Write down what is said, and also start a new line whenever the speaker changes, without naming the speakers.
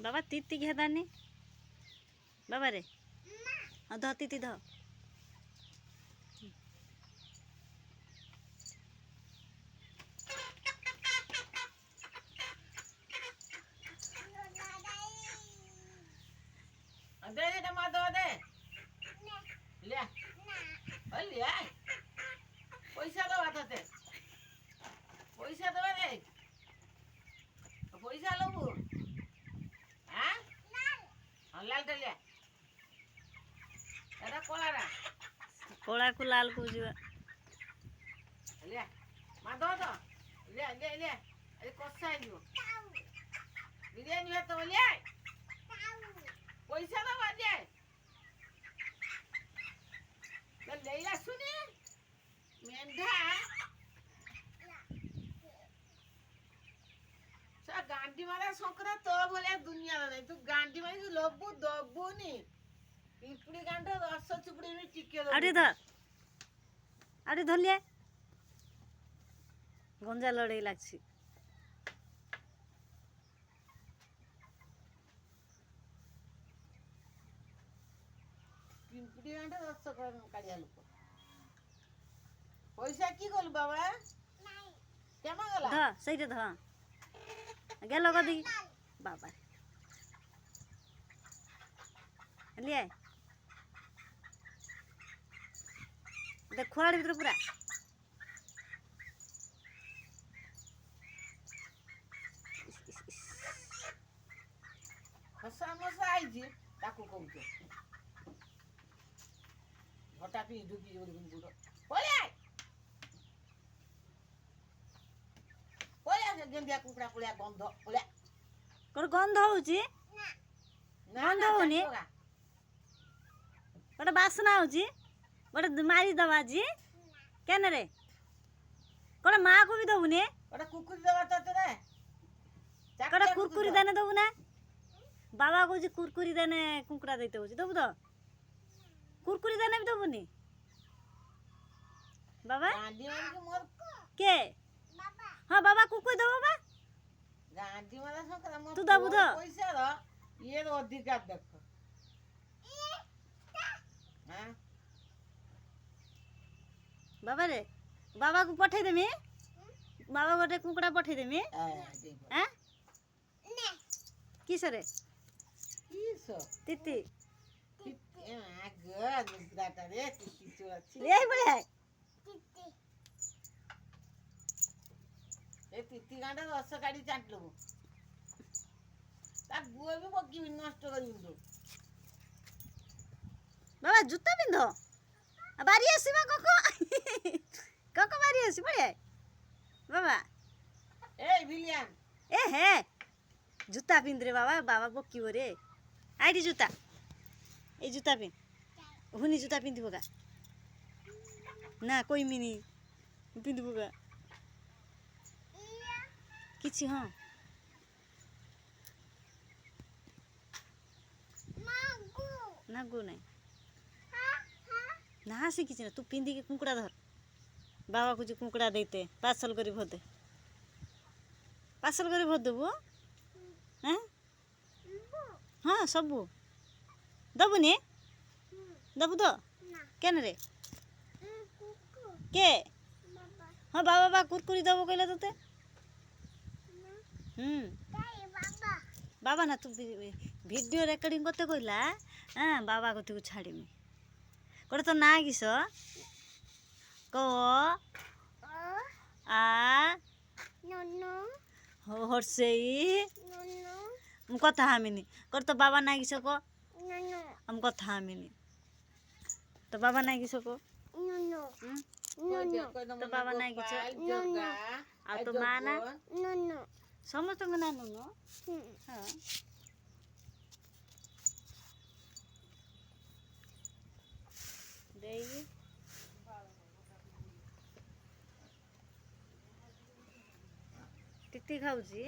बाबा तीती घेदानी बाबा रे ध तीती ध
दे दे टमाटो दे ले ले पैसा दो आते पैसा दो रे पैसा लबू हाँ लाल ले एटा कोलारा
कोला को लाल को जीवा
ले मा दो ले ले ले अरे कोसा है जो बिरयानी है तो ले पैसा दो ले तो लेला सुनी मेंढा सा गांडी मारा सोकरा तो बोले दुनिया नहीं तू गांडी मारी तू लब्बू दब्बू नी पिपड़ी गांडा रस चुपड़ी में टिके दो
आड़ी धलिया गंजा लड़े लागछि
पिपड़ी गांडा रस काढ़िया लोक पैसा की कलु बाबा नहीं केमा गला
ध सही ध गेलो गदी बाबा लिए देख खोड़ भीतर पूरा
हसा मसा आई जी ताको कहू घटा पी ढुकी जो गुड़ बोले बोले गेंदिया कुकड़ा पुलिया गंध बोले
कोन गंध होउची गंध होनी गोटे बासना होची गोटे मारी दबा जी केन रे गोटे माँ को भी दबुनी
गोटे कुकुरी दबा तो रे
गोटे कुरकुरी देने दबु ना बाबा को जी कुरकुरी देने कुकड़ा देते होची दबु तो कुरकुरी देने भी दबुनी बाबा
गांडी मारी के मोर
के बाबा हां बाबा कुकुरी दबो बाबा
गांडी मारा सोकरा मोर
तू दबु तो
पैसा रो ये रो अधिकार देख हां
बाबा रे बाबा को पठे देमी बाबा गोटे कुकड़ा पठे देमी हैं ने किस रे
किस
तीती
आग निकलाता रे तीती तो अच्छी
ले बोले
तीती ए तीती गांडा रस काढी चाटलो ता गुए भी बकी नष्ट करी दो
बाबा जूता पिंधो बारी आसीबा कोको कोको बारी आसी पड़े बाबा
ए विलियन
ए हे जूता पिंध रे बाबा बाबा बकी रे आईडी जूता ए जूता पिन हुनी जूता पिंधिबो का ना कोई मिनी पिंधिबो का किछि हां नागो नहीं ना से किछि ना तू पिंधी के कुकड़ा धर बाबा को जो कुकड़ा देते पार्सल करी भर दे पार्सल करी भर देबो हैं हाँ सबू दबुनी दबु तो केन रे के हाँ बाबा बा कुरकुरी दबो कहले तोते बाबा ना तू वीडियो रेकर्डिंग करते कहला हाँ बाबा को तू छाड़ीमी गोटे तो ना किस को आ हर्षई हम कथा हामिनी कर तो बाबा ना किस को हम कथा हामिनी तो बाबा ना किस को तो बाबा ना किस आ तो माँ ना समस्त ना नुनो हाँ देगी तीती खाऊची